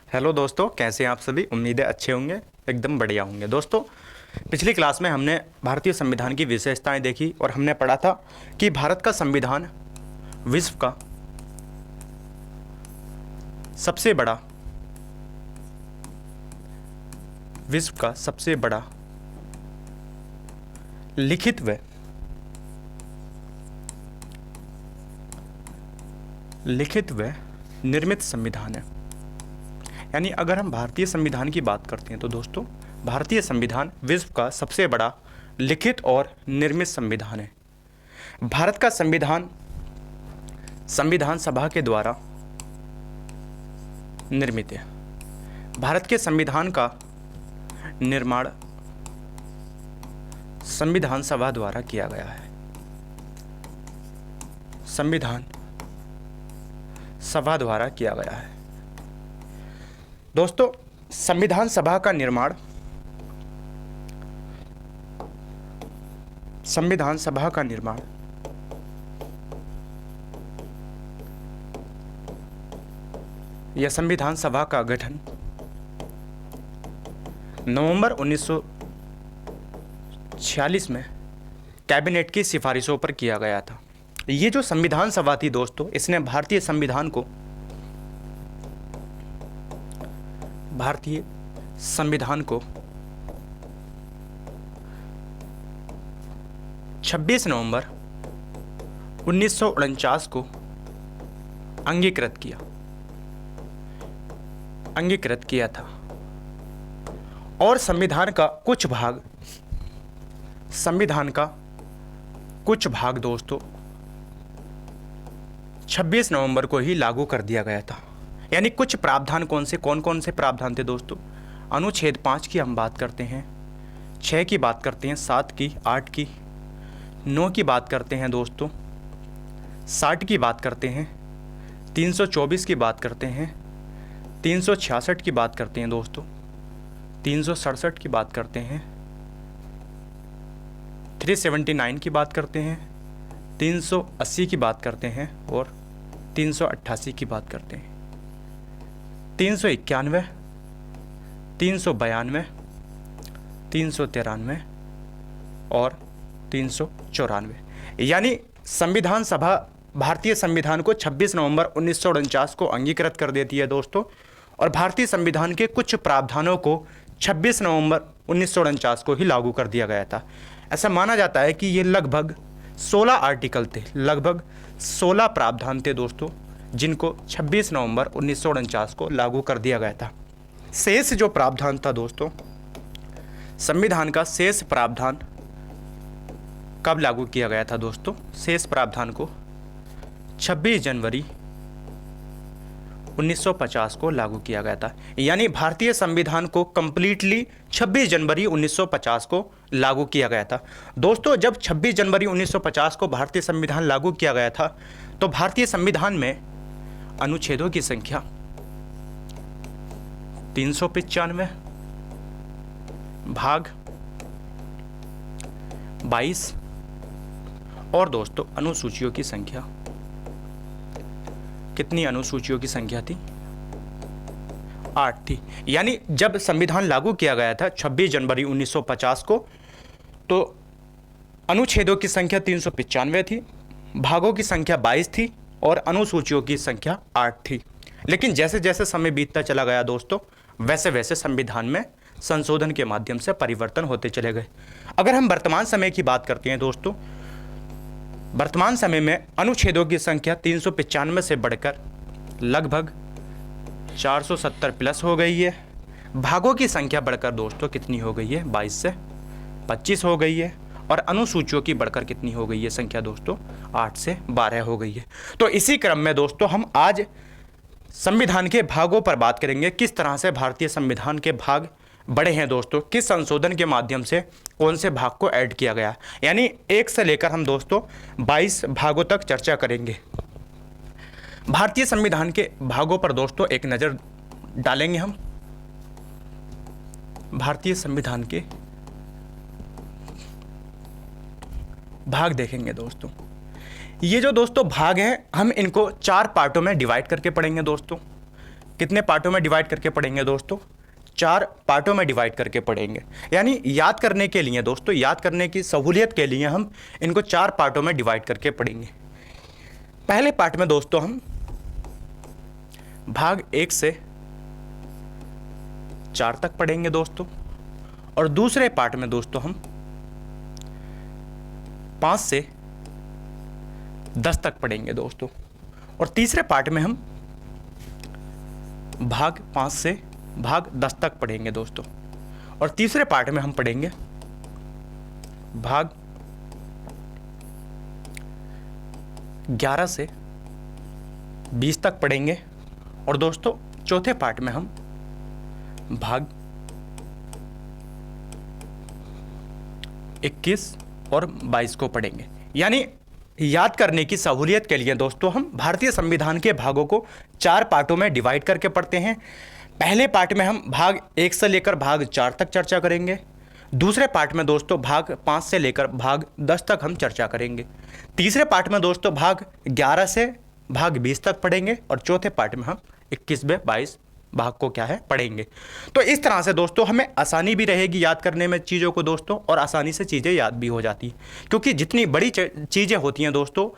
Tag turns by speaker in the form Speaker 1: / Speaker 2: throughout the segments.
Speaker 1: Hello दोस्तों, कैसे हैं आप सभी। उम्मीद है अच्छे होंगे, एकदम बढ़िया होंगे। दोस्तों, पिछली क्लास में हमने भारतीय संविधान की विशेषताएं देखी और हमने पढ़ा था कि भारत का संविधान विश्व का सबसे बड़ा लिखित व निर्मित संविधान है। यानी अगर हम भारतीय संविधान की बात करते हैं तो दोस्तों, भारतीय संविधान विश्व का सबसे बड़ा लिखित और निर्मित संविधान है। भारत का संविधान संविधान सभा के द्वारा निर्मित है। भारत के संविधान का निर्माण संविधान सभा द्वारा किया गया है। संविधान सभा द्वारा किया गया है। दोस्तों, संविधान सभा का निर्माण या संविधान सभा का गठन नवंबर 1946 में कैबिनेट की सिफारिशों पर किया गया था। ये जो संविधान सभा थी दोस्तों, इसने भारतीय संविधान को 26 नवंबर 1949 को अंगीकृत किया था और संविधान का कुछ भाग दोस्तों 26 नवंबर को ही लागू कर दिया गया था। यानी कुछ प्रावधान कौन कौन से प्रावधान थे दोस्तों? अनुच्छेद 5 की हम बात करते हैं, 6 की बात करते हैं, 7 की, 8 की, 9 की बात करते हैं दोस्तों, 60 की बात करते हैं, 324 की बात करते हैं, 366 की बात करते हैं दोस्तों, 367 की बात करते हैं, 379 की बात करते हैं, 380 की बात करते हैं और 388 की बात करते हैं। 391, 392, 393 और 394। यानी संविधान सभा भारतीय संविधान को 26 नवंबर 1949 को अंगीकृत कर देती है दोस्तों, और भारतीय संविधान के कुछ प्रावधानों को 26 नवंबर 1949 को ही लागू कर दिया गया था। ऐसा माना जाता है कि ये लगभग 16 आर्टिकल थे, लगभग 16 प्रावधान थे दोस्तों, जिनको 26 नवंबर 1949 को लागू कर दिया गया था। शेष जो प्रावधान था दोस्तों, संविधान का शेष प्रावधान कब लागू किया गया था दोस्तों? शेष प्रावधान को 26 जनवरी 1950 को लागू किया गया था। यानी भारतीय संविधान को कंप्लीटली 26 जनवरी 1950 को लागू किया गया था। दोस्तों, जब 26 जनवरी 1950 को भारतीय संविधान लागू किया गया था तो भारतीय संविधान में अनुच्छेदों की संख्या 395, भाग 22 और दोस्तों अनुसूचियों की संख्या कितनी? अनुसूचियों की संख्या थी 8 थी। यानी जब संविधान लागू किया गया था 26 जनवरी 1950 को, तो अनुच्छेदों की संख्या 395 थी, भागों की संख्या 22 थी और अनुसूचियों की संख्या 8 थी। लेकिन जैसे जैसे समय बीतता चला गया दोस्तों, वैसे वैसे संविधान में संशोधन के माध्यम से परिवर्तन होते चले गए। अगर हम वर्तमान समय की बात करते हैं दोस्तों, वर्तमान समय में अनुच्छेदों की संख्या 395 से बढ़कर लगभग 470 प्लस हो गई है। भागों की संख्या बढ़कर दोस्तों कितनी हो गई है? 22 से 25 हो गई है। और अनुसूचियों की बढ़कर कितनी हो गई है संख्या दोस्तों? 8 से 12 हो गई है। तो इसी क्रम में दोस्तों हम आज संविधान के भागों पर बात करेंगे, किस तरह से भारतीय संविधान के भाग बढ़े हैं दोस्तों, किस संशोधन के माध्यम से कौन से भाग को ऐड किया गया। यानी 1 से लेकर हम दोस्तों 22 भागों तक चर्चा करेंगे। भारतीय संविधान के भागों पर दोस्तों एक नज़र डालेंगे हम। भारतीय संविधान के भाग देखेंगे दोस्तों। ये जो दोस्तों भाग हैं, हम इनको 4 पार्टों में डिवाइड करके पढ़ेंगे दोस्तों। कितने पार्टों में डिवाइड करके पढ़ेंगे दोस्तों? 4 पार्टों में डिवाइड करके पढ़ेंगे। यानी याद करने के लिए दोस्तों, याद करने की सहूलियत के लिए हम इनको 4 पार्टों में डिवाइड करके पढ़ेंगे। पहले पार्ट में दोस्तों हम भाग 1 से 4 तक पढ़ेंगे दोस्तों, और दूसरे पार्ट में दोस्तों हम 5 से 10 तक पढ़ेंगे दोस्तों, और तीसरे पार्ट में हम भाग 5 से भाग 10 तक पढ़ेंगे दोस्तों, और तीसरे पार्ट में हम पढ़ेंगे भाग 11 से 20 तक पढ़ेंगे, और दोस्तों चौथे पार्ट में हम भाग 21 और 22 को पढ़ेंगे। यानी याद करने की सहूलियत के लिए दोस्तों हम भारतीय संविधान के भागों को 4 पार्टों में डिवाइड करके पढ़ते हैं। पहले पार्ट में हम भाग 1 से लेकर भाग 4 तक चर्चा करेंगे। दूसरे पार्ट में दोस्तों भाग 5 से लेकर भाग 10 तक हम चर्चा करेंगे। तीसरे पार्ट में दोस्तों भाग 11 से भाग 20 तक पढ़ेंगे, और चौथे पार्ट में हम 21वें 22 भाग को क्या है पढ़ेंगे। तो इस तरह से दोस्तों हमें आसानी भी रहेगी याद करने में चीज़ों को दोस्तों, और आसानी से चीज़ें याद भी हो जाती हैं, क्योंकि जितनी बड़ी चीज़ें होती हैं दोस्तों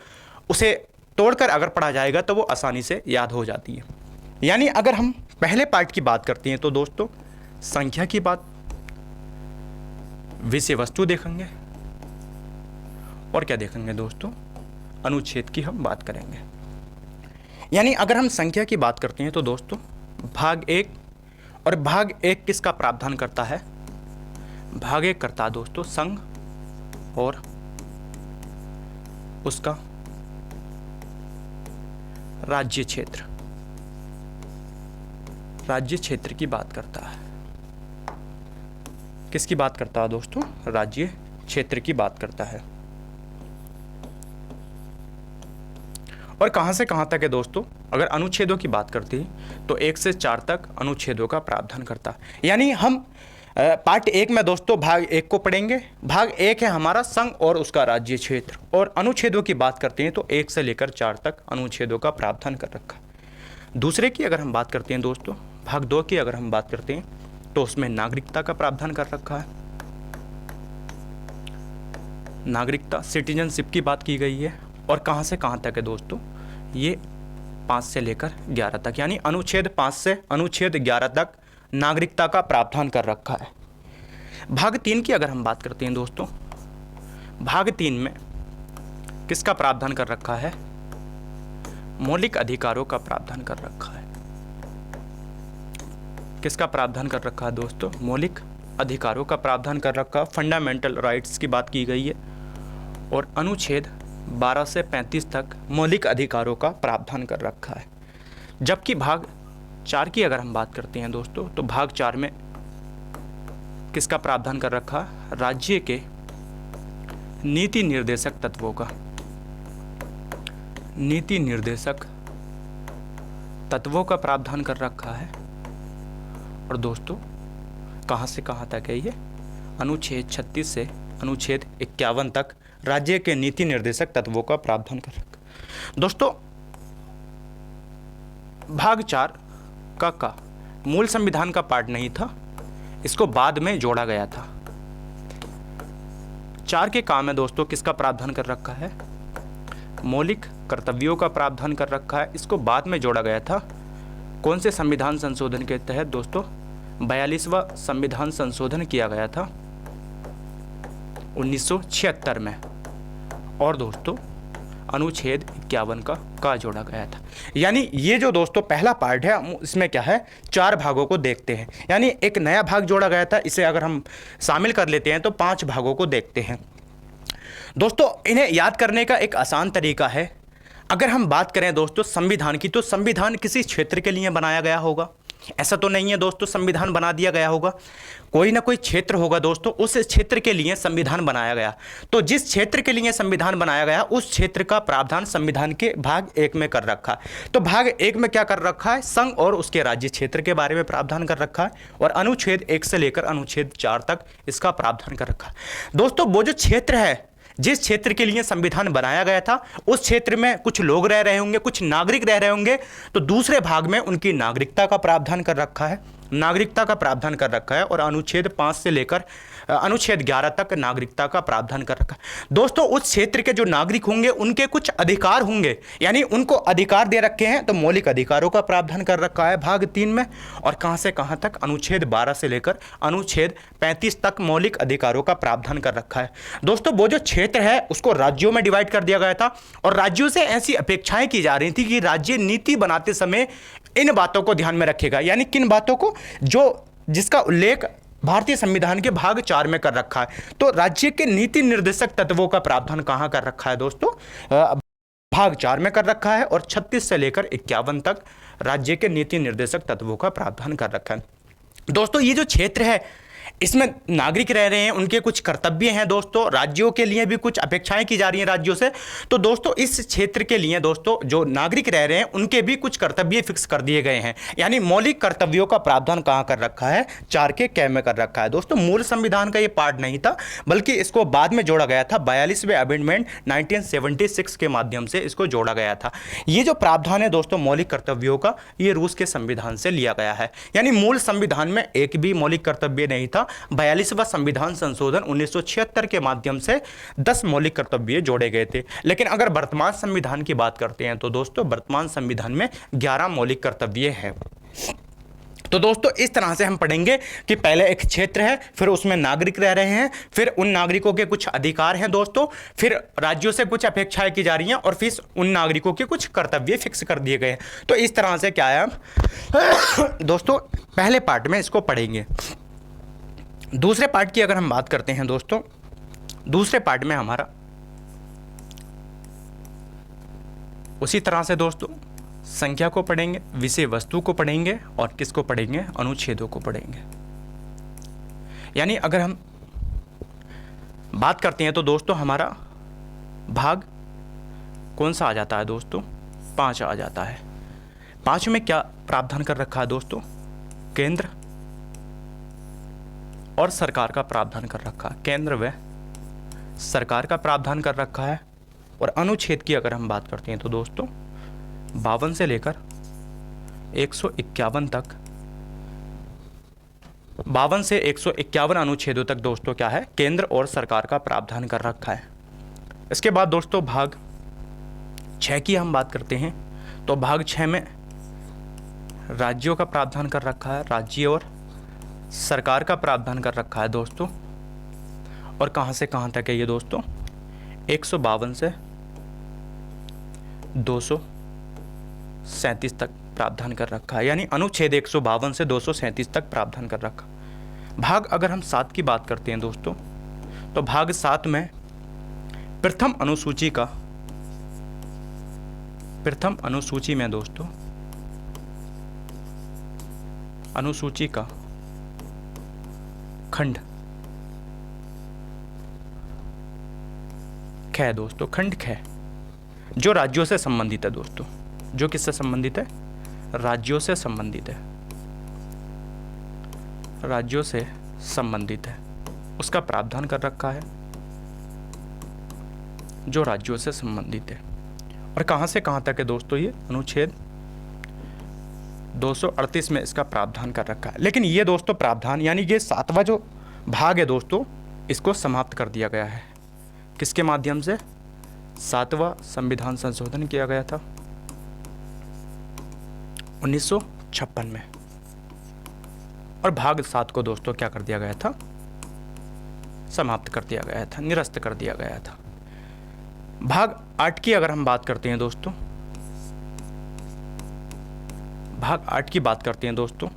Speaker 1: उसे तोड़कर अगर पढ़ा जाएगा तो वो आसानी से याद हो जाती है। यानी अगर हम पहले पार्ट की बात करते हैं तो दोस्तों संख्या की बात, विषय वस्तु देखेंगे, और क्या देखेंगे दोस्तों, अनुच्छेद की हम बात करेंगे। यानी अगर हम संख्या की बात करते हैं तो दोस्तों भाग 1, और भाग 1 किसका प्रावधान करता है? भाग 1 करता है दोस्तों संघ और उसका राज्य क्षेत्र, राज्य क्षेत्र की बात करता है। किसकी बात करता है दोस्तों? राज्य क्षेत्र की बात करता है। और कहां से कहां तक है दोस्तों? अगर अनुच्छेदों की बात करते हैं तो 1 से 4 तक अनुच्छेदों का प्रावधान करता है। यानी हम पार्ट 1 में दोस्तों भाग 1 को पढ़ेंगे। भाग 1 है हमारा संघ और उसका राज्य क्षेत्र, और अनुच्छेदों की बात करते हैं तो 1 से लेकर 4 तक अनुच्छेदों का प्रावधान कर रखा है। दूसरे की अगर हम बात करते हैं दोस्तों, भाग 2 की अगर हम बात करते हैं तो उसमें नागरिकता का प्रावधान कर रखा है। नागरिकता, सिटीजनशिप की बात की गई है। और कहां से कहां तक है दोस्तों? ये 5 से लेकर 11 तक, यानी अनुच्छेद 5 से अनुच्छेद 11 तक नागरिकता का प्रावधान कर रखा है। भाग 3 की अगर हम बात करते हैं दोस्तों, भाग 3 में किसका प्रावधान कर रखा है? मौलिक अधिकारों का प्रावधान कर रखा है। किसका प्रावधान कर रखा है दोस्तों? मौलिक अधिकारों का प्रावधान कर रखा, फंडामेंटल राइट्स की बात की गई है। और अनुच्छेद 12 से 35 तक मौलिक अधिकारों का प्रावधान कर रखा है। जबकि भाग 4 की अगर हम बात करते हैं दोस्तों, तो भाग 4 में किसका प्रावधान कर रखा? राज्य के नीति निर्देशक तत्वों का, नीति निर्देशक तत्वों का प्रावधान कर रखा है। और दोस्तों कहां से कहां तक है ये? अनुच्छेद 36 से अनुच्छेद 51 तक राज्य के नीति निर्देशक तत्वों का प्रावधान कर रखा। दोस्तों भाग 4 का मूल संविधान का पार्ट नहीं था, इसको बाद में जोड़ा गया था। 4 के काम में दोस्तों किसका प्रावधान कर रखा है? मौलिक कर्तव्यों का प्रावधान कर रखा है, इसको बाद में जोड़ा गया था। कौन से संविधान संशोधन के तहत दोस्तों? 42वां संविधान संशोधन किया गया था 1976 में, और दोस्तों अनुच्छेद 51 का जोड़ा गया था। यानी ये जो दोस्तों पहला पार्ट है इसमें क्या है? 4 भागों को देखते हैं। यानी एक नया भाग जोड़ा गया था, इसे अगर हम शामिल कर लेते हैं तो 5 भागों को देखते हैं। दोस्तों इन्हें याद करने का एक आसान तरीका है। अगर हम बात करें दोस्तों संविधान की, तो संविधान किसी क्षेत्र के लिए बनाया गया होगा। ऐसा तो नहीं है दोस्तों संविधान बना दिया गया होगा, कोई ना कोई क्षेत्र होगा दोस्तों, उस क्षेत्र के लिए संविधान बनाया गया। तो जिस क्षेत्र के लिए संविधान बनाया गया उस क्षेत्र का प्रावधान संविधान के भाग 1 में कर रखा है। तो भाग 1 में क्या कर रखा है? संघ और उसके राज्य क्षेत्र के बारे में प्रावधान कर रखा है, और अनुच्छेद 1 से लेकर अनुच्छेद 4 तक इसका प्रावधान कर रखा है। दोस्तों वो जो क्षेत्र है जिस क्षेत्र के लिए संविधान बनाया गया था उस क्षेत्र में कुछ लोग रह रहे होंगे, कुछ नागरिक रह रहे होंगे, तो दूसरे भाग में उनकी नागरिकता का प्रावधान कर रखा है, नागरिकता का प्रावधान कर रखा है, और अनुच्छेद 5 से लेकर अनुच्छेद 11 तक नागरिकता का प्रावधान कर रखा है। दोस्तों उस क्षेत्र के जो नागरिक होंगे उनके कुछ अधिकार होंगे, यानी उनको अधिकार दे रखे हैं, तो मौलिक अधिकारों का प्रावधान कर रखा है भाग 3 में। और कहां से कहां तक? अनुच्छेद 12 से लेकर अनुच्छेद 35 तक मौलिक अधिकारों का प्रावधान कर रखा है। दोस्तों वो जो क्षेत्र है उसको राज्यों में डिवाइड कर दिया गया था, और राज्यों से ऐसी अपेक्षाएं की जा रही थी कि राज्य नीति बनाते समय इन बातों को ध्यान में रखेगा। यानी किन बातों को? जो जिसका उल्लेख भारतीय संविधान के भाग 4 में कर रखा है। तो राज्य के नीति निर्देशक तत्वों का प्रावधान कहां कर रखा है दोस्तों? भाग 4 में कर रखा है, और 36 से लेकर 51 तक राज्य के नीति निर्देशक तत्वों का प्रावधान कर रखा है। दोस्तों ये जो क्षेत्र है इसमें नागरिक रह रहे हैं, उनके कुछ कर्तव्य हैं दोस्तों, राज्यों के लिए भी कुछ अपेक्षाएं की जा रही हैं राज्यों से। तो दोस्तों इस क्षेत्र के लिए दोस्तों जो नागरिक रह रहे हैं उनके भी कुछ कर्तव्य फिक्स कर दिए गए हैं, यानी मौलिक कर्तव्यों का प्रावधान कहां कर रखा है? 4 के कै में कर रखा है। दोस्तों मूल संविधान का ये पार्ट नहीं था, बल्कि इसको बाद में जोड़ा गया था, 42वें अमेंडमेंट 1976 के माध्यम से इसको जोड़ा गया था। ये जो प्रावधान है दोस्तों मौलिक कर्तव्यों का, ये रूस के संविधान से लिया गया है, यानी मूल संविधान में एक भी मौलिक कर्तव्य नहीं था। 42वां संविधान संशोधन 1976 के माध्यम से 10 मौलिक कर्तव्य जोड़े गए थे। लेकिन अगर वर्तमान संविधान की बात करते हैं तो दोस्तों वर्तमान संविधान में 11 मौलिक कर्तव्य हैं। तो दोस्तों इस तरह से हम पढ़ेंगे कि पहले एक क्षेत्र है, फिर उसमें नागरिक रह रहे हैं, फिर उन नागरिकों के कुछ अधिकार हैं दोस्तों, फिर राज्यों से कुछ अपेक्षाएं की जा रही हैं, और फिर उन नागरिकों के कुछ कर्तव्य फिक्स कर दिए गए हैं। तो इस तरह से क्या है दोस्तों, पहले पार्ट में इसको पढ़ेंगे। दूसरे पार्ट की अगर हम बात करते हैं दोस्तों, दूसरे पार्ट में हमारा उसी तरह से दोस्तों संख्या को पढ़ेंगे, विषय वस्तु को पढ़ेंगे, और किसको पढ़ेंगे? अनुच्छेदों को पढ़ेंगे। यानी अगर हम बात करते हैं तो दोस्तों हमारा भाग कौन सा आ जाता है दोस्तों? 5 आ जाता है। 5 में क्या प्रावधान कर रखा है दोस्तों? केंद्र और सरकार का प्रावधान कर रखा है, केंद्र व सरकार का प्रावधान कर रखा है। और अनुच्छेद की अगर हम बात करते हैं तो दोस्तों 52 से लेकर 151 तक, 52 से 151 अनुच्छेदों तक दोस्तों क्या है? केंद्र और सरकार का प्रावधान कर रखा है। इसके बाद दोस्तों भाग 6 की हम बात करते हैं तो भाग 6 में राज्यों का प्रावधान कर रखा है, राज्य और सरकार का प्रावधान कर रखा है दोस्तों। और कहां से कहां तक है ये दोस्तों? 152 से 237 तक प्रावधान कर रखा है, यानी अनुच्छेद 152 से 237 तक प्रावधान कर रखा। भाग अगर हम 7 की बात करते हैं दोस्तों तो भाग 7 में प्रथम अनुसूची में दोस्तों अनुसूची का खंड ख दोस्तों, खंड ख जो राज्यों से संबंधित है दोस्तों, जो किससे संबंधित है? राज्यों से संबंधित है, राज्यों से संबंधित है, उसका प्रावधान कर रखा है, जो राज्यों से संबंधित है। और कहां से कहां तक है दोस्तों? ये अनुच्छेद 238 में इसका प्रावधान कर रखा है। लेकिन ये दोस्तों प्रावधान यानी ये 7वां जो भाग है दोस्तों, इसको समाप्त कर दिया गया है। किसके माध्यम से? 7वां संविधान संशोधन किया गया था 1956 में। और भाग 7 को दोस्तों क्या कर दिया गया था? समाप्त कर दिया गया था, निरस्त कर दिया गया था। भाग 8 की अगर हम बात करते हैं दोस्तों, भाग 8 की बात करते हैं दोस्तों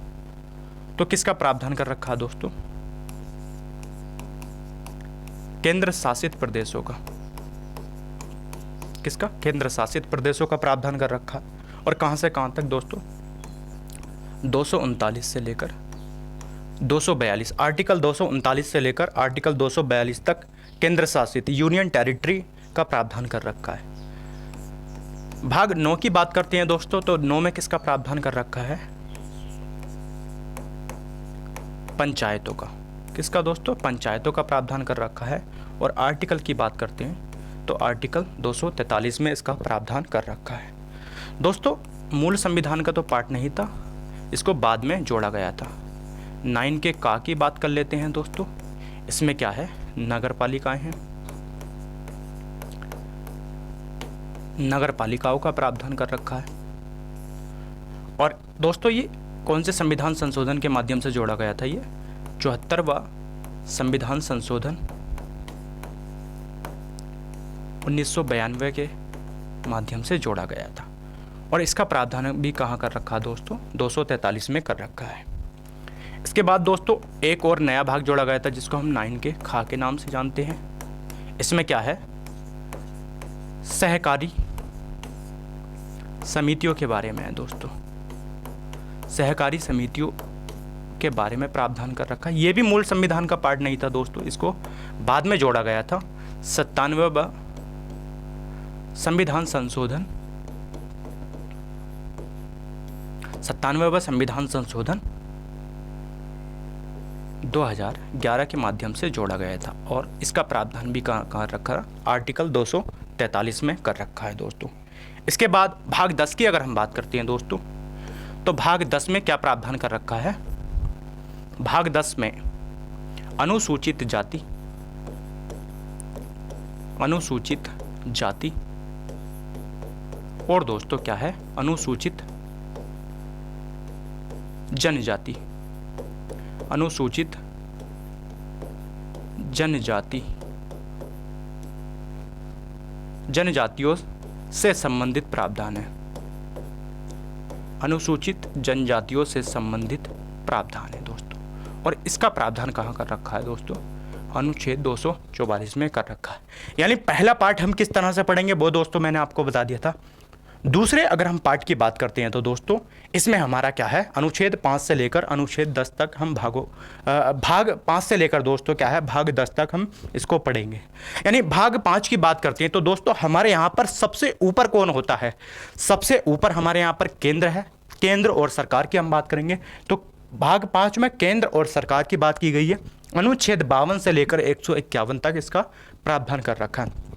Speaker 1: तो किसका प्रावधान कर रखा है दोस्तों? केंद्र शासित प्रदेशों का। किसका? केंद्र शासित प्रदेशों का प्रावधान कर रखा। और कहां से कहां तक दोस्तों? 239 से लेकर 242, आर्टिकल 239 से लेकर आर्टिकल 242 तक केंद्र शासित यूनियन टेरिटरी का प्रावधान कर रखा है। भाग 9 की बात करते हैं दोस्तों तो 9 में किसका प्रावधान कर रखा है? पंचायतों का। किसका दोस्तों? पंचायतों का प्रावधान कर रखा है। और आर्टिकल की बात करते हैं तो आर्टिकल 243 में इसका प्रावधान कर रखा है। दोस्तों मूल संविधान का तो पार्ट नहीं था, इसको बाद में जोड़ा गया था। 9 के का की बात कर लेते हैं दोस्तों। इसमें क्या है? नगर पालिकाएं हैं, नगर पालिकाओं का प्रावधान कर रखा है। और दोस्तों ये कौन से संविधान संशोधन के माध्यम से जोड़ा गया था? ये 74वां संविधान संशोधन 1992 के माध्यम से जोड़ा गया था। और इसका प्रावधान भी कहाँ कर रखा है दोस्तों? 243 में कर रखा है। इसके बाद दोस्तों एक और नया भाग जोड़ा गया था जिसको हम 9 के खा के नाम से जानते हैं। इसमें क्या है? सहकारी समितियों के बारे में है दोस्तों। सहकारी समितियों के बारे में प्रावधान कर रखा है। ये भी मूल संविधान का पार्ट नहीं था दोस्तों, इसको बाद में जोड़ा गया था। 97वां संविधान संशोधन 2011 के माध्यम से जोड़ा गया था। और इसका प्रावधान भी कहाँ रखा? आर्टिकल 243 में कर रखा है दोस्तों। इसके बाद भाग 10 की अगर हम बात करते हैं दोस्तों, तो भाग 10 में क्या प्रावधान कर रखा है? भाग 10 में अनुसूचित जाति और दोस्तों क्या है? अनुसूचित जनजातियों से संबंधित प्रावधान है। अनुसूचित जनजातियों से संबंधित प्रावधान है दोस्तों। और इसका प्रावधान कहाँ कर रखा है दोस्तों? अनुच्छेद 244 में कर रखा है। यानी पहला पार्ट हम किस तरह से पढ़ेंगे वो दोस्तों मैंने आपको बता दिया था। दूसरे अगर हम पार्ट की बात करते हैं तो दोस्तों इसमें हमारा क्या है? अनुच्छेद 5 से लेकर अनुच्छेद 10 तक हम भाग 5 से लेकर दोस्तों क्या है? भाग 10 तक हम इसको पढ़ेंगे। यानी भाग 5 की बात करते हैं तो दोस्तों हमारे यहाँ पर सबसे ऊपर कौन होता है? सबसे ऊपर हमारे यहाँ पर केंद्र है। केंद्र और सरकार की हम बात करेंगे तो भाग 5 में केंद्र और सरकार की बात की गई है। अनुच्छेद 52 से लेकर 151 तक इसका प्रावधान कर रखा है।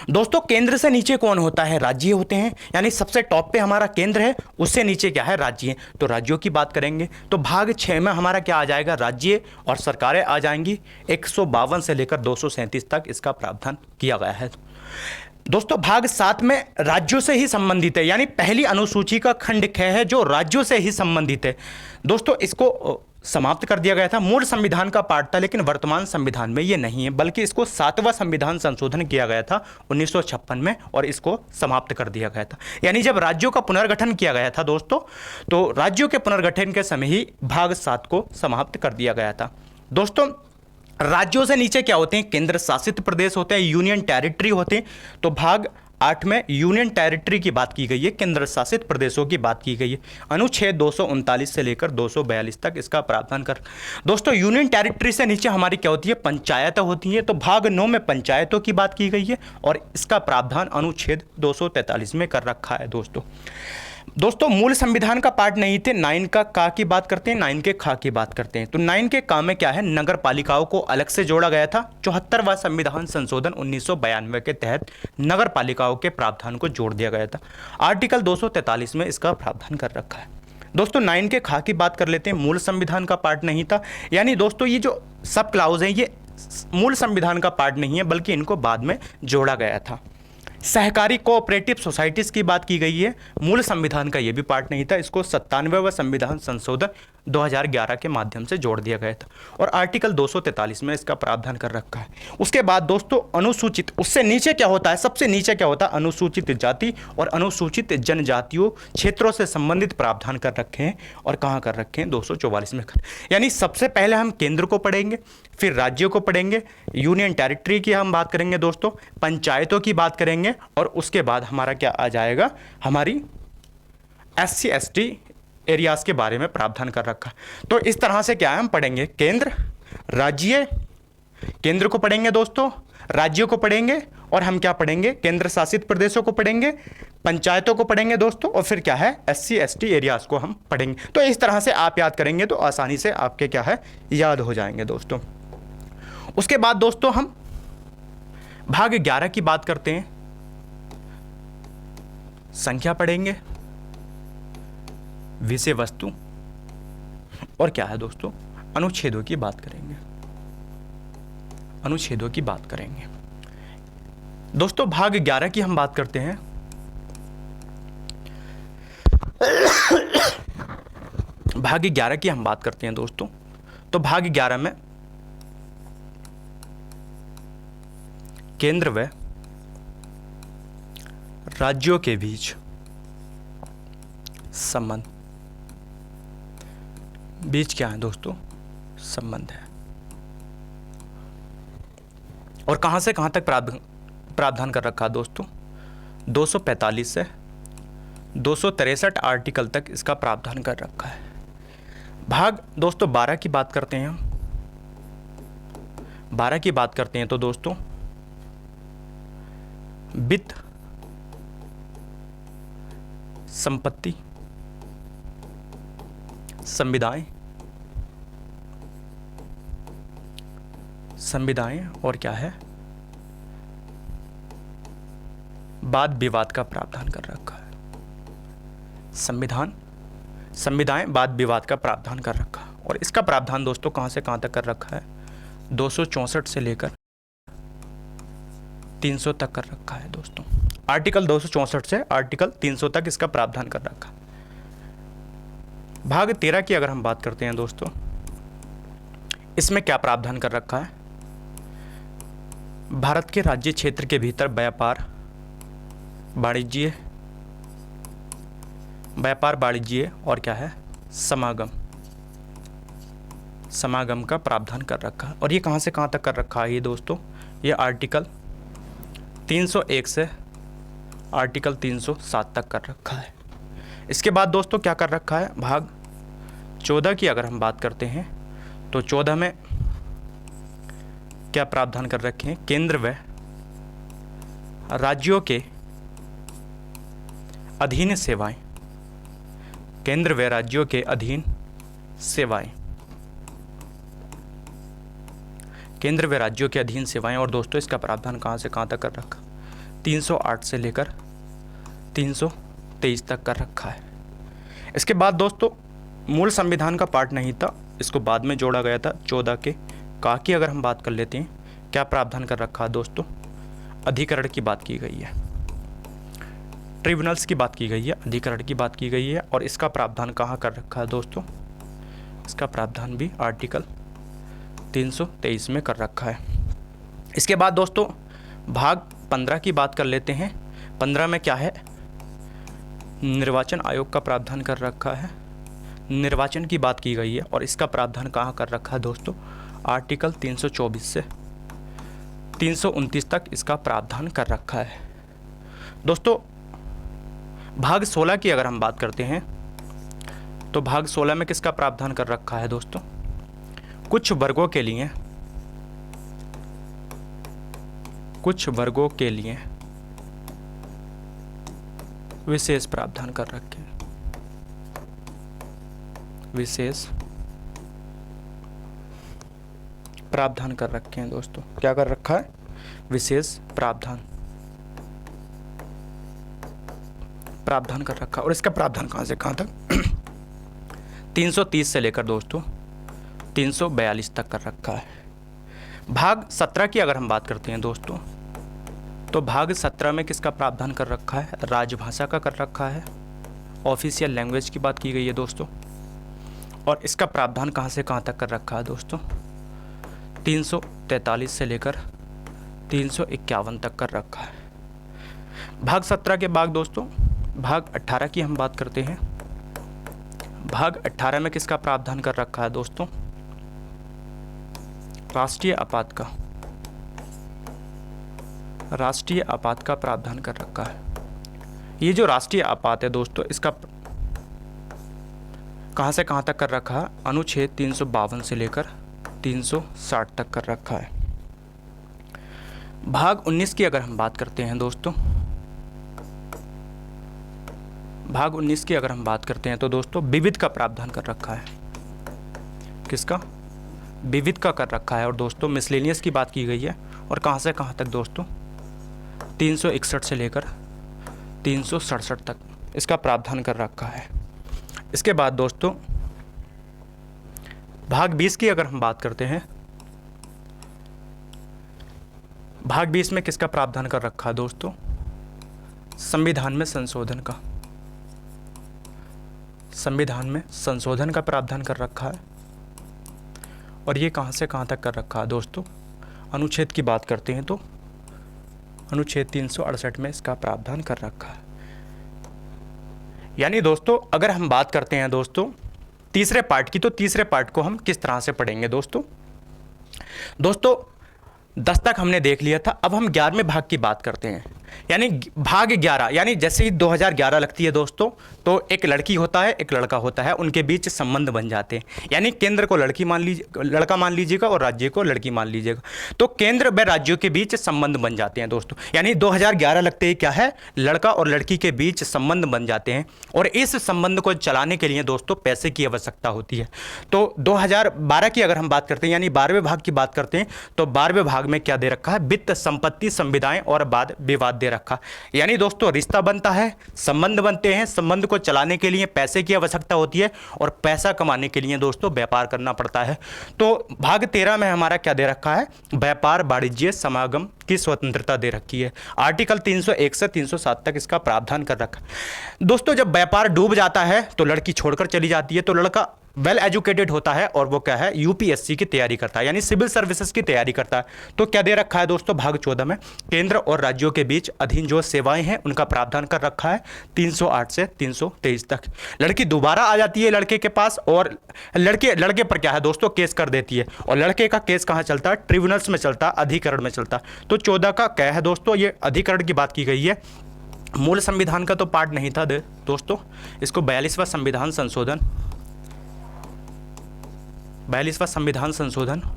Speaker 1: दोस्तों केंद्र से नीचे कौन होता है? राज्य होते हैं। यानी सबसे टॉप पे हमारा केंद्र है, उससे नीचे क्या है? राज्य। तो राज्यों की बात करेंगे तो भाग 6 में हमारा क्या आ जाएगा? राज्य और सरकारें आ जाएंगी। 152 से लेकर 237 तक इसका प्रावधान किया गया है। दोस्तों भाग 7 में राज्यों से ही संबंधित है। यानी पहली अनुसूची का खंड ख है जो राज्यों से ही संबंधित है। दोस्तों इसको समाप्त कर दिया गया था। मूल संविधान का पार्ट था लेकिन वर्तमान संविधान में ये नहीं है, बल्कि इसको 7वां संविधान संशोधन किया गया था 1956 में और इसको समाप्त कर दिया गया था। यानी जब राज्यों का पुनर्गठन किया गया था दोस्तों, तो राज्यों के पुनर्गठन के समय ही भाग 7 को समाप्त कर दिया गया था। दोस्तों राज्यों से नीचे क्या होते हैं? केंद्र शासित प्रदेश होते हैं, यूनियन टेरिटरी होते हैं। तो भाग 8 में यूनियन टेरिटरी की बात की गई है, केंद्र शासित प्रदेशों की बात की गई है। अनुच्छेद 239 से लेकर 242 तक इसका प्रावधान कर। दोस्तों यूनियन टेरिटरी से नीचे हमारी क्या होती है? पंचायतें होती हैं। तो भाग 9 में पंचायतों की बात की गई है और इसका प्रावधान अनुच्छेद 243 में कर रखा है दोस्तों मूल संविधान का पार्ट नहीं थे। 9 का का की बात करते हैं, 9 के खा की बात करते हैं। तो 9 के का में क्या है? नगर पालिकाओं को अलग से जोड़ा गया था। 74वां संविधान संशोधन 1992 के तहत नगर पालिकाओं के प्रावधान को जोड़ दिया गया था। आर्टिकल 243 में इसका प्रावधान कर रखा है। दोस्तों 9 के खा की बात कर लेते हैं। मूल संविधान का पार्ट नहीं था। यानी दोस्तों ये जो सब क्लाउज हैं ये मूल संविधान का पार्ट नहीं है, बल्कि इनको बाद में जोड़ा गया था। सहकारी कोऑपरेटिव सोसाइटीज़ की बात की गई है। मूल संविधान का ये भी पार्ट नहीं था। इसको 97वां संविधान संशोधन 2011 के माध्यम से जोड़ दिया गया था और आर्टिकल 243 में इसका प्रावधान कर रखा है। उसके बाद दोस्तों अनुसूचित, उससे नीचे क्या होता है? सबसे नीचे क्या होता है? अनुसूचित जाति और अनुसूचित जनजातियों क्षेत्रों से संबंधित प्रावधान कर रखे हैं। और कहाँ कर रखे हैं? 244 में कर। यानी सबसे पहले हम केंद्र को पढ़ेंगे, फिर राज्यों को पढ़ेंगे, यूनियन टेरिटरी की हम बात करेंगे दोस्तों, पंचायतों की बात करेंगे और उसके बाद हमारा क्या आ जाएगा? हमारी SC ST एरियाज के बारे में प्रावधान कर रखा। तो इस तरह से क्या है? हम पढ़ेंगे केंद्र, राज्य, केंद्र को पढ़ेंगे दोस्तों, राज्यों को पढ़ेंगे और हम क्या पढ़ेंगे? केंद्र शासित प्रदेशों को पढ़ेंगे, पंचायतों को पढ़ेंगे दोस्तों, और फिर क्या है, SC ST एरियाज को हम पढ़ेंगे। तो इस तरह से आप याद करेंगे तो आसानी से आपके क्या है, याद हो जाएंगे दोस्तों। उसके बाद दोस्तों हम भाग 11 की बात करते हैं। संख्या पढ़ेंगे, विषय वस्तु, और क्या है दोस्तों, अनुच्छेदों की बात करेंगे। अनुच्छेदों की बात करेंगे दोस्तों। भाग 11 की हम बात करते हैं। भाग 11 की हम बात करते हैं दोस्तों। तो भाग 11 में केंद्र व राज्यों के बीच संबंध, बीच क्या है दोस्तों, संबंध है। और कहां से कहां तक प्रावधान कर रखा है दोस्तों, 245 से 263 आर्टिकल तक इसका प्रावधान कर रखा है। भाग दोस्तों 12 की बात करते हैं हम। 12 की बात करते हैं तो दोस्तों वित्त, संपत्ति, संविदाएं और क्या है, वाद विवाद का प्रावधान कर रखा है। संविधाएं वाद विवाद का प्रावधान कर रखा है। और इसका प्रावधान दोस्तों कहां से कहां तक कर रखा है, 264 से लेकर 300 तक कर रखा है दोस्तों। आर्टिकल 264 से आर्टिकल 300 तक इसका प्रावधान कर रखा है। भाग 13 की अगर हम बात करते हैं दोस्तों, इसमें क्या प्रावधान कर रखा है, भारत के राज्य क्षेत्र के भीतर व्यापार वाणिज्य और क्या है, समागम का प्रावधान कर रखा है। और ये कहां से कहां तक कर रखा है ये दोस्तों, ये आर्टिकल 301 से आर्टिकल 307 तक कर रखा है। इसके बाद दोस्तों क्या कर रखा है, भाग 14 की अगर हम बात करते हैं तो 14 में क्या प्रावधान कर रखे हैं, केंद्र व राज्यों के अधीन सेवाएं, केंद्र व राज्यों के अधीन सेवाएं, केंद्र व राज्यों के अधीन सेवाएं। और दोस्तों इसका प्रावधान कहां से कहां तक कर रखा, 308 से लेकर 323 तक कर रखा है। इसके बाद दोस्तों मूल संविधान का पार्ट नहीं था, इसको बाद में जोड़ा गया था। 14 के का की अगर हम बात कर लेते हैं, क्या प्रावधान कर रखा है दोस्तों, अधिकरण की बात की गई है, ट्रिब्यूनल्स की बात की गई है, अधिकरण की बात की गई है। और इसका प्रावधान कहाँ कर रखा है दोस्तों, इसका प्रावधान भी आर्टिकल 323 में कर रखा है। इसके बाद दोस्तों भाग 15 की बात कर लेते हैं। 15 में क्या है, निर्वाचन आयोग का प्रावधान कर रखा है, निर्वाचन की बात की गई है। और इसका प्रावधान कहाँ कर रखा है दोस्तों, आर्टिकल 324 से 329 तक इसका प्रावधान कर रखा है दोस्तों। भाग 16 की अगर हम बात करते हैं तो भाग 16 में किसका प्रावधान कर रखा है दोस्तों, कुछ वर्गों के लिए विशेष प्रावधान कर रखे हैं, विशेष प्रावधान कर रखे हैं दोस्तों। क्या कर रखा है, विशेष प्रावधान कर रखा। और इसका प्रावधान कहां से कहां तक, 330 से लेकर दोस्तों 342 तक कर रखा है। भाग 17 की अगर हम बात करते हैं दोस्तों, तो भाग 17 में किसका प्रावधान कर रखा है, राजभाषा का कर रखा है, ऑफिशियल लैंग्वेज की बात की गई है दोस्तों। और इसका प्रावधान कहां से कहां तक कर रखा है दोस्तों, 343 से लेकर 351 तक कर रखा है। भाग 17 के बाद दोस्तों भाग 18 की हम बात करते हैं। भाग 18 में किसका प्रावधान कर रखा है दोस्तों, राष्ट्रीय आपात का प्रावधान कर रखा है। ये जो राष्ट्रीय आपात है दोस्तों, इसका कहां से कहां तक कर रखा है, अनुच्छेद 352 से लेकर 360 तक कर रखा है। भाग 19 की अगर हम बात करते हैं दोस्तों, भाग 19 की अगर हम बात करते हैं तो दोस्तों विविध का प्रावधान कर रखा है। किसका? विविध का कर रखा है। और दोस्तों मिसलेनियस की बात की गई है, और कहाँ से कहाँ तक दोस्तों? 361 से लेकर 367 तक इसका प्रावधान कर रखा है। इसके बाद दोस्तों भाग 20 की अगर हम बात करते हैं, भाग 20 में किसका प्रावधान कर रखा है दोस्तों? संविधान में संशोधन का। संविधान में संशोधन का प्रावधान कर रखा है। और ये कहाँ से कहाँ तक कर रखा है दोस्तों? अनुच्छेद की बात करते हैं तो अनुच्छेद 368 में इसका प्रावधान कर रखा है। यानी दोस्तों अगर हम बात करते हैं दोस्तों तीसरे पार्ट की, तो तीसरे पार्ट को हम किस तरह से पढ़ेंगे दोस्तों? 10 तक हमने देख लिया था। अब हम 11वें भाग की बात करते हैं, यानी भाग 11। यानी जैसे ही 2011 लगती है दोस्तों, तो एक लड़की होता है, एक लड़का होता है, उनके बीच संबंध बन जाते हैं। यानी केंद्र को लड़का मान लीजिएगा और राज्य को लड़की मान लीजिएगा, तो केंद्र व राज्यों के बीच संबंध बन जाते हैं दोस्तों। यानी 2011 लगते ही क्या है, लड़का और लड़की के बीच संबंध बन जाते हैं, और इस संबंध को चलाने के लिए दोस्तों पैसे की आवश्यकता होती है। तो 2012 की अगर हम बात करते हैं, यानी 12वें भाग की बात करते हैं, तो 12वें भाग में क्या दे रखा है? वित्त, संपत्ति, संविदाएं और वाद विवाद दे रखा। यानी दोस्तों रिश्ता बनता है, संबंध बनते हैं, संबंध को चलाने के लिए पैसे की आवश्यकता होती है, और पैसा कमाने के लिए दोस्तों व्यापार करना पड़ता है। तो भाग 13 में हमारा क्या दे रखा है? व्यापार, वाणिज्य, समागम की स्वतंत्रता दे रखी है। आर्टिकल 301 से 307 तक इसका प्रावधान कर रखा है। दोस्तों जब व्यापार डूब जाता है तो लड़की छोड़कर चली जाती है, तो लड़का वेल एजुकेटेड होता है और वो क्या है? यूपीएससी की तैयारी करता है, यानी सिविल सर्विसेज की तैयारी करता है। तो क्या दे रखा है दोस्तों? भाग 14 में केंद्र और राज्यों के बीच अधीन जो सेवाएं हैं उनका प्रावधान कर रखा है 308 से 323 तक। लड़की दोबारा आ जाती है लड़के के पास, और लड़के पर क्या है दोस्तों? केस कर देती है, और लड़के का केस कहाँ चलता है? ट्रिब्यूनल्स में चलता है, अधिकरण में चलता है। तो 14 का क्या है दोस्तों? ये अधिकरण की बात की गई है। मूल संविधान का तो पार्ट नहीं था दोस्तों, इसको 42वां संविधान संशोधन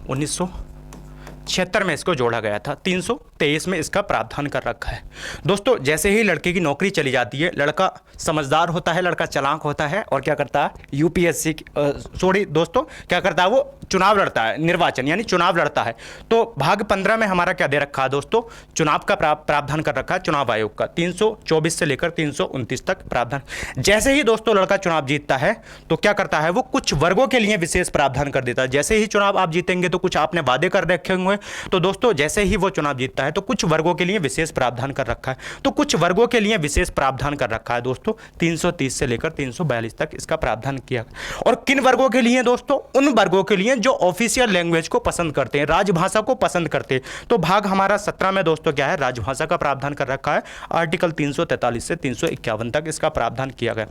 Speaker 1: 1976 में इसको जोड़ा गया था। 323 में इसका प्रावधान कर रखा है। दोस्तों जैसे ही लड़के की नौकरी चली जाती है, लड़का समझदार होता है, लड़का चालाक होता है, और क्या करता है? यूपीएससी दोस्तों क्या करता है? वो चुनाव लड़ता है, निर्वाचन यानी चुनाव लड़ता है। तो भाग 15 में हमारा क्या दे रखा है दोस्तों? चुनाव का प्रावधान कर रखा है, चुनाव आयोग का 324 से लेकर 329 तक प्रावधान। जैसे ही दोस्तों लड़का चुनाव जीतता है तो क्या करता है? वो कुछ वर्गों के लिए विशेष प्रावधान कर देता है। जैसे ही चुनाव आप जीतेंगे तो कुछ आपने वादे कर रखे होंगे, तो दोस्तों जैसे ही वो चुनाव जीतता है तो कुछ वर्गों के लिए विशेष प्रावधान कर रखा है। तो कुछ वर्गों के लिए विशेष प्रावधान कर रखा है दोस्तों 330 से लेकर 342 तक इसका प्रावधान किया। और किन वर्गों के लिए दोस्तों? उन वर्गों के लिए जो ऑफिशियल लैंग्वेज को पसंद करते हैं, राजभाषा को पसंद करते हैं। तो भाग हमारा 17 में दोस्तों क्या है? राजभाषा का प्रावधान कर रखा है। आर्टिकल 343 से 351 तक इसका प्रावधान किया गया।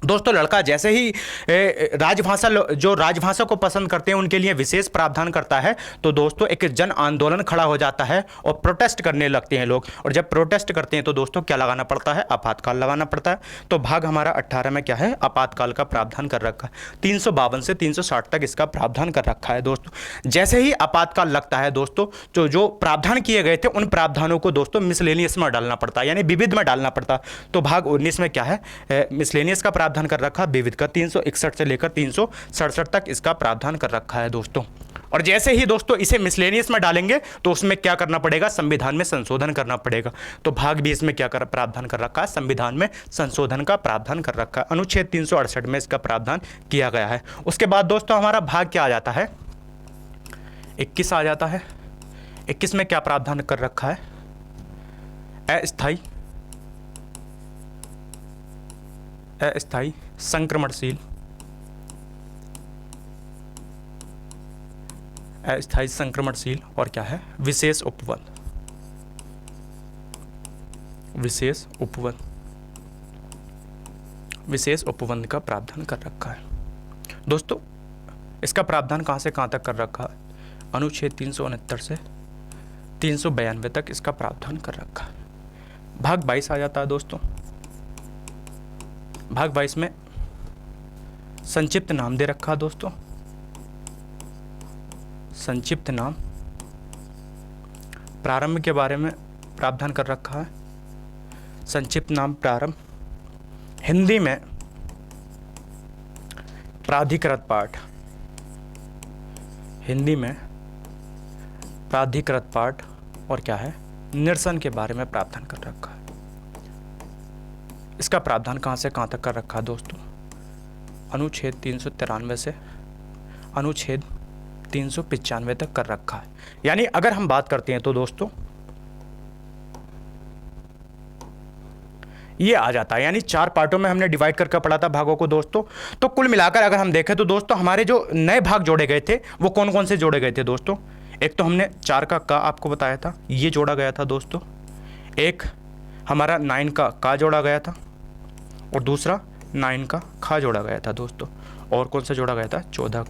Speaker 1: दोस्तों लड़का जैसे ही राजभाषा को पसंद करते हैं उनके लिए विशेष प्रावधान करता है। तो दोस्तों एक जन आंदोलन खड़ा हो जाता है और प्रोटेस्ट करने लगते हैं लोग, और जब प्रोटेस्ट करते हैं तो दोस्तों क्या लगाना पड़ता है? आपातकाल लगाना पड़ता है। तो भाग हमारा 18 में क्या है? आपातकाल का प्रावधान कर रखा है। 352 से 360 तक इसका प्रावधान कर रखा है दोस्तों। जैसे ही आपातकाल लगता है दोस्तों, तो जो प्रावधान किए गए थे उन प्रावधानों को दोस्तों मिसलेनियस में डालना पड़ता है, यानी विविध में डालना पड़ता है। तो भाग 19 में क्या है? मिसलेनियस का प्रावधान कर रखा, विविध का 361 से लेकर 367 तक इसका प्रावधान कर रखा है दोस्तों। और जैसे ही दोस्तों इसे मिसलेनियस में डालेंगे तो उसमें क्या करना पड़ेगा? संविधान में संशोधन करना पड़ेगा। तो भाग 20 में क्या प्रावधान कर रखा है? संविधान में संशोधन का प्रावधान कर रखा है। अनुच्छेद 368 में इसका प्रावधान किया गया है। उसके बाद दोस्तों हमारा भाग क्या आ जाता है? 21 आ जाता है। 21 में क्या प्रावधान कर रखा है? अस्थायी, संक्रमणशील, अस्थायी, संक्रमणशील और क्या है? विशेष उपबंध। विशेष उपबंध का प्रावधान कर रखा है दोस्तों। इसका प्रावधान कहां से कहां तक कर रखा है? अनुच्छेद 369 से 392 तक इसका प्रावधान कर रखा है। भाग 22 आ जाता है दोस्तों। भाग 22 में संक्षिप्त नाम दे रखा है दोस्तों। संक्षिप्त नाम, प्रारंभ के बारे में प्रावधान कर रखा है। संक्षिप्त नाम प्रारंभ, हिंदी में प्राधिकृत पाठ, हिंदी में प्राधिकृत पाठ और क्या है, निरसन के बारे में प्रावधान कर रखा है। इसका प्रावधान कहाँ से कहाँ तक कर रखा है दोस्तों? अनुच्छेद 393 से अनुच्छेद 395 तक कर रखा है। यानी अगर हम बात करते हैं तो दोस्तों ये आ जाता है, यानी 4 पार्टों में हमने डिवाइड करके पढ़ा था भागों को दोस्तों। तो कुल मिलाकर अगर हम देखें तो दोस्तों हमारे जो नए भाग जोड़े गए थे वो कौन कौन से जोड़े गए थे दोस्तों? एक तो हमने 4 का आपको बताया था, ये जोड़ा गया था दोस्तों। एक हमारा 9 का जोड़ा गया था और दूसरा 9 का खा जोड़ा गया था दोस्तों। और कौन सा जोड़ा गया था? 14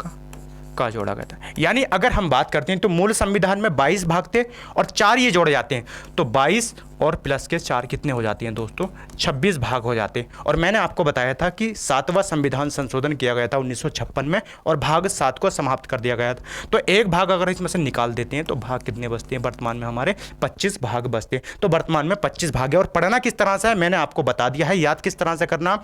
Speaker 1: का जोड़ा गया था। यानी अगर हम बात करते हैं तो मूल संविधान में 22 भाग थे और 4 ये जोड़े जाते हैं, तो 22 और प्लस के 4 कितने हो जाते हैं दोस्तों? 26 भाग हो जाते हैं। और मैंने आपको बताया था कि 7वां संविधान संशोधन किया गया था 1956 में और भाग 7 को समाप्त कर दिया गया था। तो एक भाग अगर इसमें से निकाल देते हैं तो भाग कितने बचते हैं? वर्तमान में हमारे 25 भाग बचते हैं। तो वर्तमान में 25 भाग है। और पढ़ना किस तरह से है मैंने आपको बता दिया है, याद किस तरह से करना।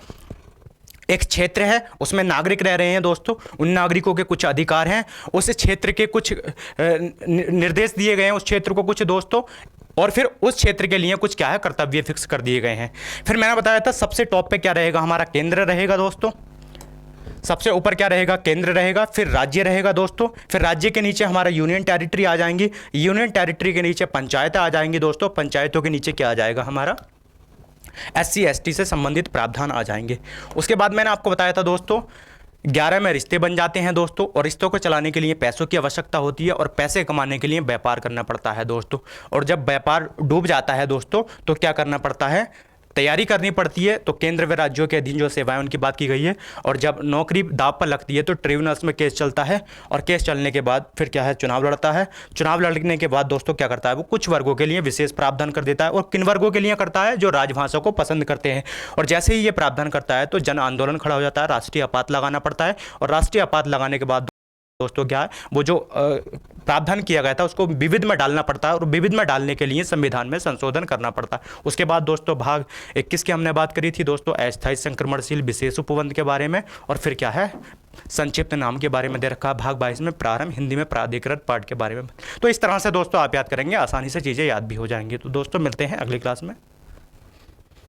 Speaker 1: एक क्षेत्र है, उसमें नागरिक रह रहे हैं दोस्तों, उन नागरिकों के कुछ अधिकार हैं, उस क्षेत्र के कुछ निर्देश दिए गए हैं उस क्षेत्र को कुछ दोस्तों, और फिर उस क्षेत्र के लिए कुछ क्या है, कर्तव्य फिक्स कर दिए गए हैं। फिर मैंने बताया था सबसे टॉप पे क्या रहेगा? हमारा केंद्र रहेगा दोस्तों। सबसे ऊपर क्या रहेगा? केंद्र रहेगा। फिर राज्य रहेगा दोस्तों। फिर राज्य के नीचे हमारा यूनियन टेरिटरी आ जाएंगी। यूनियन टेरिटरी के नीचे पंचायतें आ जाएंगी दोस्तों। पंचायतों के नीचे क्या आ जाएगा? हमारा SC ST से संबंधित प्रावधान आ जाएंगे। उसके बाद मैंने आपको बताया था दोस्तों 11 में रिश्ते बन जाते हैं दोस्तों, और रिश्तों को चलाने के लिए पैसों की आवश्यकता होती है और पैसे कमाने के लिए व्यापार करना पड़ता है दोस्तों। और जब व्यापार डूब जाता है दोस्तों तो क्या करना पड़ता है? तैयारी करनी पड़ती है। तो केंद्र व राज्यों के अधीन जो सेवाएं उनकी बात की गई है। और जब नौकरी दांव पर लगती है तो ट्रिब्यूनल्स में केस चलता है, और केस चलने के बाद फिर क्या है? चुनाव लड़ता है। चुनाव लड़ने के बाद दोस्तों क्या करता है? वो कुछ वर्गों के लिए विशेष प्रावधान कर देता है। और किन वर्गों के लिए करता है? जो राजभाषा को पसंद करते हैं। और जैसे ही ये प्रावधान करता है तो जन आंदोलन खड़ा हो जाता है, राष्ट्रीय आपात लगाना पड़ता है। और राष्ट्रीय आपात लगाने के बाद दोस्तों क्या है, वो जो प्रावधान किया गया था उसको विविध में डालना पड़ता है, और विविध में डालने के लिए संविधान में संशोधन करना पड़ता है। उसके बाद दोस्तों भाग 21 की हमने बात करी थी दोस्तों, अस्थायी संक्रमणशील विशेष उपबंध के बारे में। और फिर क्या है? संक्षिप्त नाम के बारे में दे रखा है। भाग 22 में प्रारंभ, हिंदी में प्राधिकृत पाठ के बारे में। तो इस तरह से दोस्तों आप याद करेंगे, आसानी से चीज़ें याद भी हो जाएंगी। तो दोस्तों मिलते हैं अगली क्लास में।